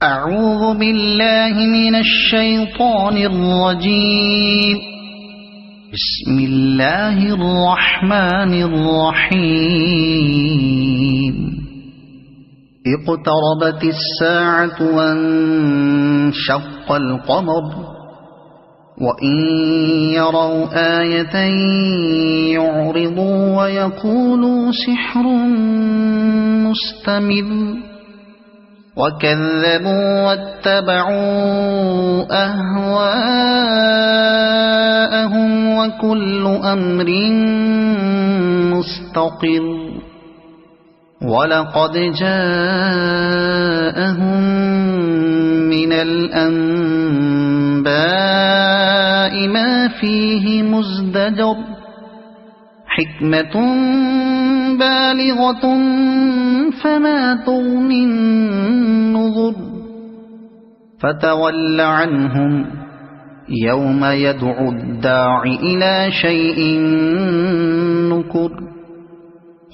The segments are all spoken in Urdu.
أعوذ بالله من الشيطان الرجيم. بسم الله الرحمن الرحيم. اقتربت الساعة وانشق القمر وإن يروا آية يعرضوا ويقولوا سحر مستمر وكذبوا واتبعوا أهواءهم وكل أمر مستقر ولقد جاءهم من الأنباء ما فيه مزدجر حكمة بالغة فما تغني النذر فتول عنهم يوم يدعو الداع إلى شيء نكر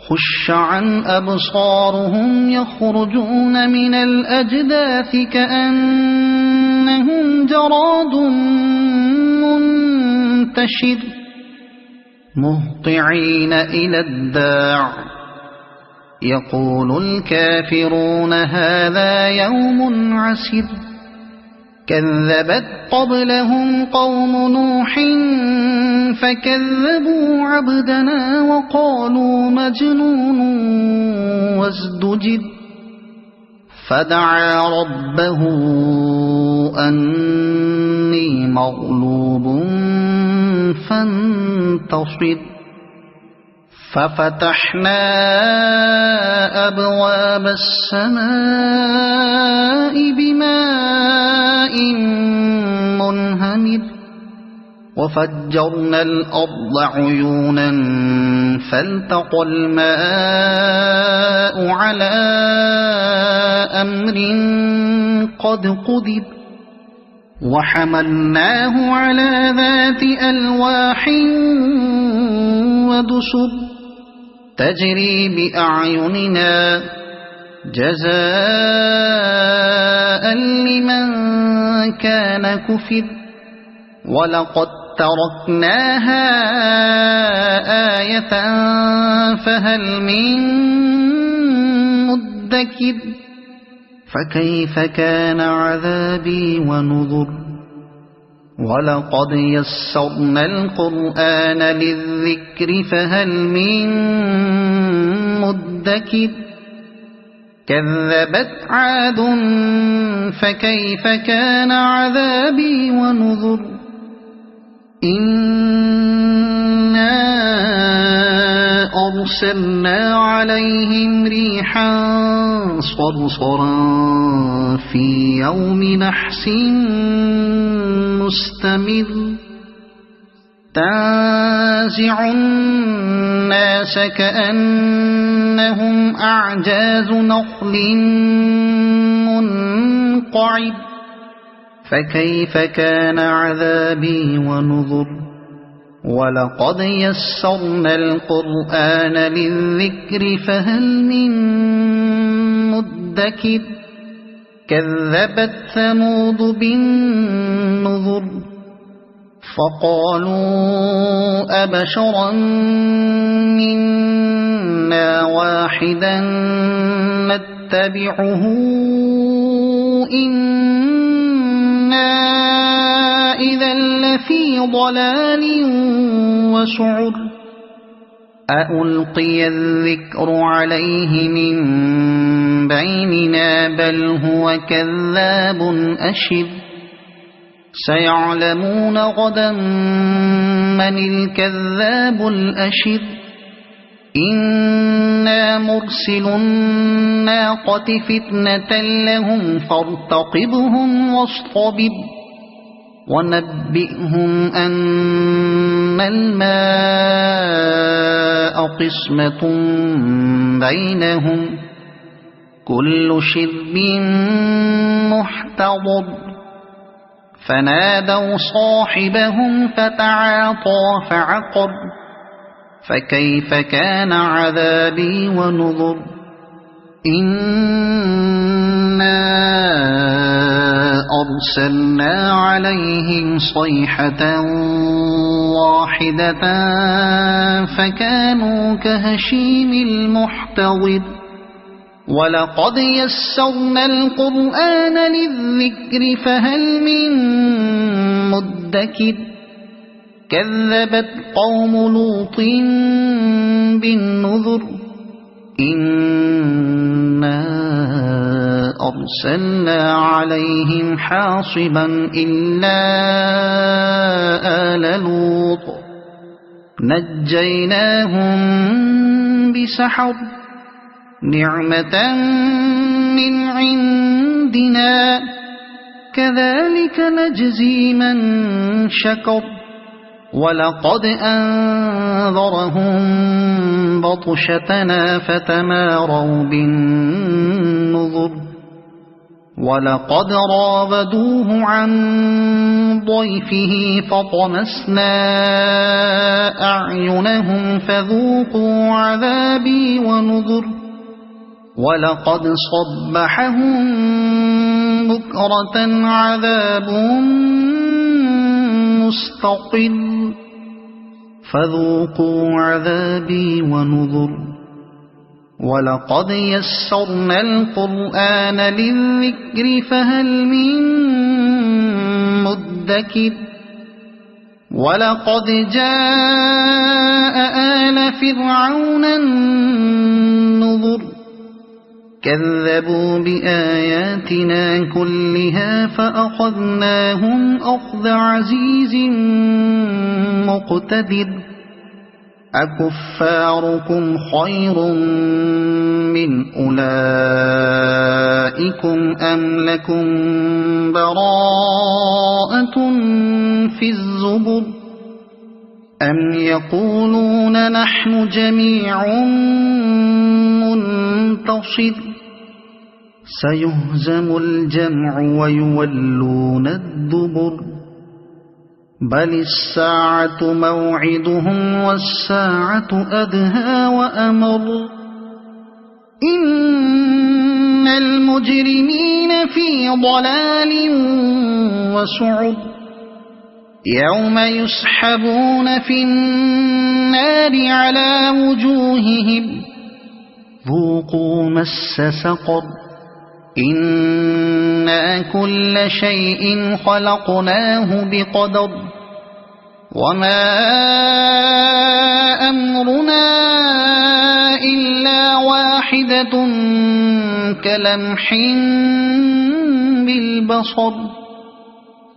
خش عن أبصارهم يخرجون من الأجداث كأنهم جراد منتشر مهطعين إلى الداع يقول الكافرون هذا يوم عسر كذبت قبلهم قوم نوح فكذبوا عبدنا وقالوا مجنون وازدجر فدعا ربه أني مغلوب فانتصر ففتحنا أبواب السماء بماء منهمر وفجرنا الأرض عيونا فالتقى الماء على أمر قد قدر وحملناه على ذات ألواح ودسر تجري بأعيننا جزاء لمن كان كفر ولقد تركناها آية فهل من مدكر فكيف كان عذابي ونذر ولقد يسرنا القرآن للذكر فهل من مدكر كذبت عاد فكيف كان عذابي ونذر إنا أرسلنا عليهم ريحا صرصرا في يوم نحس مستمر تنزع الناس كأنهم أعجاز نخل منقعر فكيف كان عذابي ونذر ولقد يسرنا القرآن للذكر فهل من مدكر كذبت ثمود بالنذر فقالوا أبشرا منا واحدا نتبعه إنا إذا لفي ضلال وسعر أألقي الذكر عليه من بيننا بل هو كذاب أشر سيعلمون غدا من الكذاب الأشر إنا مرسل الناقة فتنة لهم فارتقبهم واصطبر ونبئهم أن الماء قسمة بينهم كل شرب محتضر فنادوا صاحبهم فتعاطى فعقر فكيف كان عذابي ونذر إنا أرسلنا عليهم صيحة واحدة فكانوا كهشيم المحتضر ولقد يسرنا القرآن للذكر فهل من مدكر كذبت قوم لوط بالنذر إنا أرسلنا عليهم حاصبا إلا آل لوط نجيناهم بسحر نعمة من عندنا كذلك نجزي من شكر ولقد أنذرهم بطشتنا فتماروا بالنذر ولقد راودوه عن ضيفه فطمسنا أعينهم فذوقوا عذابي ونذر ولقد صبحهم بكرة عذاب مستقر فذوقوا عذابي ونذر ولقد يسرنا القرآن للذكر فهل من مدكر ولقد جاء آل فرعون النذر كذبوا بآياتنا كلها فأخذناهم أخذ عزيز مقتدر أكفاركم خير من أولئكم أم لكم براءة في الزبر أم يقولون نحن جميع منتصر سيهزم الجمع ويولون الدبر بل الساعة موعدهم والساعة أدهى وأمر إن المجرمين في ضلال وسعر يوم يسحبون في النار على وجوههم ذوقوا مس سقر إنا كل شيء خلقناه بقدر وما أمرنا إلا واحدة كلمح بالبصر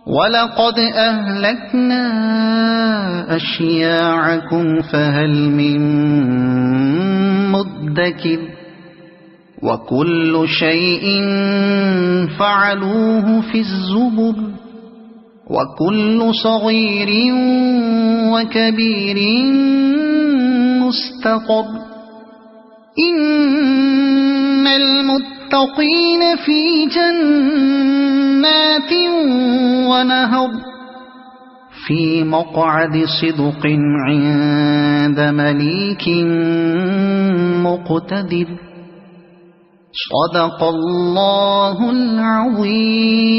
ولقد أهلكنا أشياعكم فهل من مدكر وكل شيء فعلوه في الزبر وكل صغير وكبير مستقر إن المتقين في جنات ونهر في مقعد صدق عند مليك مقتدر صدق الله العظيم.